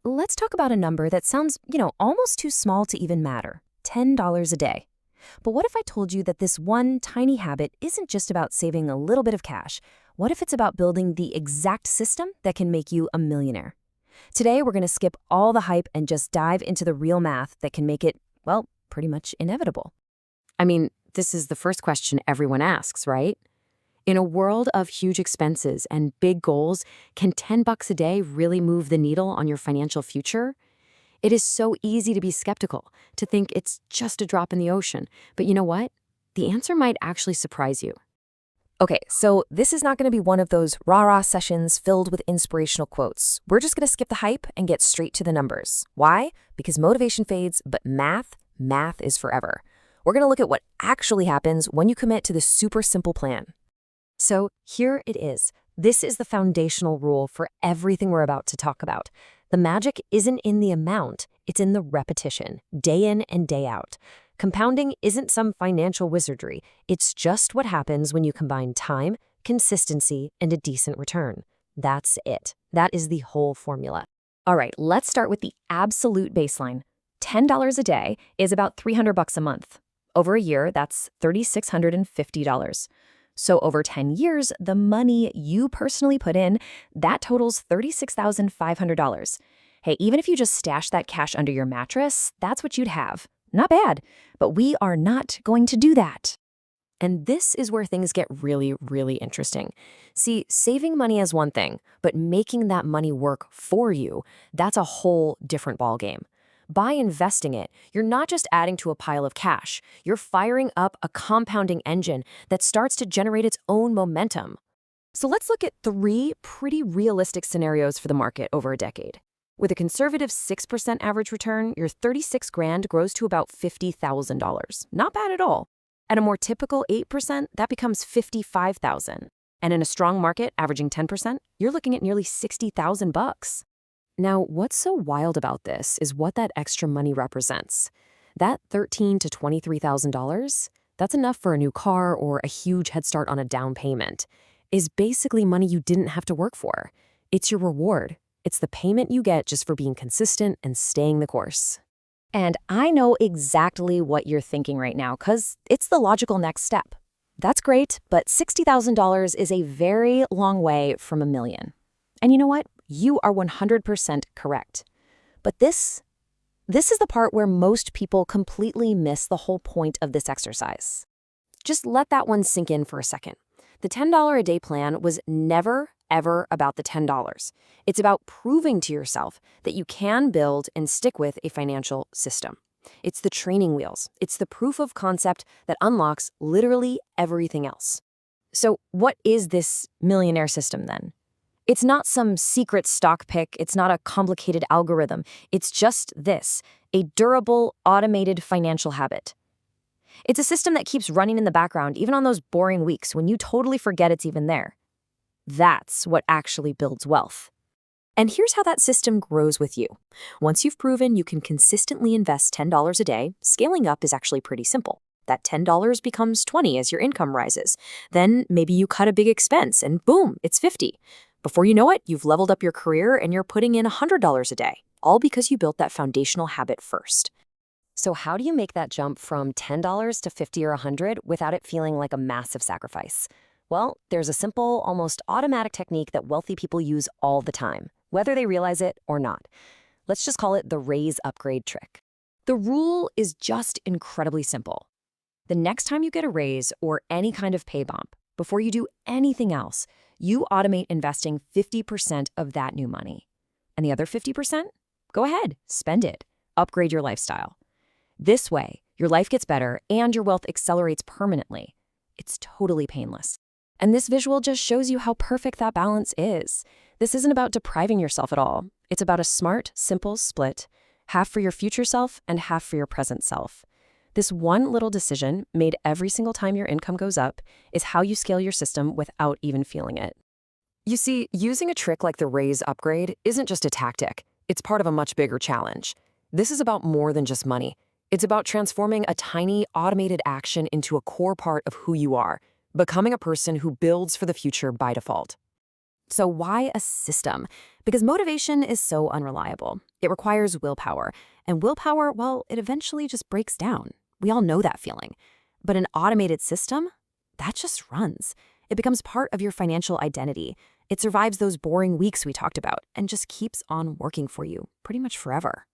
let's talk about a number that sounds, almost too small to even matter. $10 a day. But what if I told you that this one tiny habit isn't just about saving a little bit of cash? What if it's about building the exact system that can make you a millionaire? Today, we're going to skip all the hype and just dive into the real math that can make it, well, pretty much inevitable. I mean, this is the first question everyone asks, right? In a world of huge expenses and big goals, can $10 a day really move the needle on your financial future? It is so easy to be skeptical, to think it's just a drop in the ocean. But you know what? The answer might actually surprise you. Okay, so this is not going to be one of those rah-rah sessions filled with inspirational quotes. We're just going to skip the hype and get straight to the numbers. Why? Because motivation fades, but math is forever. We're going to look at what actually happens when you commit to this super simple plan. So here it is. This is the foundational rule for everything we're about to talk about. The magic isn't in the amount, it's in the repetition, day in and day out. Compounding isn't some financial wizardry. It's just what happens when you combine time, consistency, and a decent return. That's it. That is the whole formula. All right, let's start with the absolute baseline. $10 a day is about $300 a month. Over a year, that's $3,650. So over 10 years, the money you personally put in, that totals $36,500. Hey, even if you just stash that cash under your mattress, that's what you'd have. Not bad, but we are not going to do that. And this is where things get really, really interesting. See, saving money is one thing, but making that money work for you, that's a whole different ballgame. By investing it, you're not just adding to a pile of cash, you're firing up a compounding engine that starts to generate its own momentum. So let's look at 3 pretty realistic scenarios for the market over a decade. With a conservative 6% average return, your 36 grand grows to about $50,000. Not bad at all. At a more typical 8%, that becomes $55,000. And in a strong market averaging 10%, you're looking at nearly $60,000. Now, what's so wild about this is what that extra money represents. That $13,000 to $23,000, that's enough for a new car or a huge head start on a down payment, is basically money you didn't have to work for. It's your reward. It's the payment you get just for being consistent and staying the course. And I know exactly what you're thinking right now, because it's the logical next step. That's great, but $60,000 is a very long way from $1 million. And you know what? You are 100% correct. But this is the part where most people completely miss the whole point of this exercise. Just let that one sink in for a second. The $10 a day plan was never, ever about the $10. It's about proving to yourself that you can build and stick with a financial system. It's the training wheels. It's the proof of concept that unlocks literally everything else. So what is this millionaire system then? It's not some secret stock pick. It's not a complicated algorithm. It's just this, a durable, automated financial habit. It's a system that keeps running in the background, even on those boring weeks when you totally forget it's even there. That's what actually builds wealth. And here's how that system grows with you. Once you've proven you can consistently invest $10 a day, scaling up is actually pretty simple. That $10 becomes $20 as your income rises. Then maybe you cut a big expense and boom, it's $50. Before you know it, you've leveled up your career and you're putting in $100 a day, all because you built that foundational habit first. So how do you make that jump from $10 to $50 or $100 without it feeling like a massive sacrifice? Well, there's a simple, almost automatic technique that wealthy people use all the time, whether they realize it or not. Let's just call it the raise upgrade trick. The rule is just incredibly simple. The next time you get a raise or any kind of pay bump, before you do anything else, you automate investing 50% of that new money. And the other 50%? Go ahead, spend it. Upgrade your lifestyle. This way, your life gets better and your wealth accelerates permanently. It's totally painless. And this visual just shows you how perfect that balance is. This isn't about depriving yourself at all. It's about a smart, simple split, half for your future self and half for your present self. This one little decision, made every single time your income goes up, is how you scale your system without even feeling it. You see, using a trick like the raise upgrade isn't just a tactic. It's part of a much bigger challenge. This is about more than just money. It's about transforming a tiny, automated action into a core part of who you are, becoming a person who builds for the future by default. So why a system? Because motivation is so unreliable. It requires willpower. And willpower, well, it eventually just breaks down. We all know that feeling. But an automated system, that just runs. It becomes part of your financial identity. It survives those boring weeks we talked about and just keeps on working for you pretty much forever.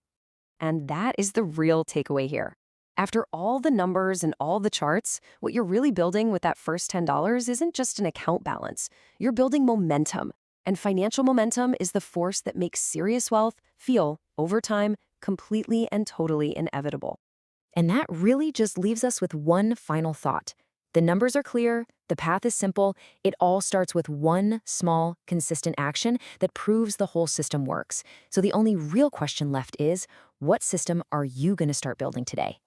And that is the real takeaway here. After all the numbers and all the charts, what you're really building with that first $10 isn't just an account balance. You're building momentum. And financial momentum is the force that makes serious wealth feel, over time, completely and totally inevitable. And that really just leaves us with one final thought. The numbers are clear, the path is simple, it all starts with one small, consistent action that proves the whole system works. So the only real question left is, what system are you going to start building today?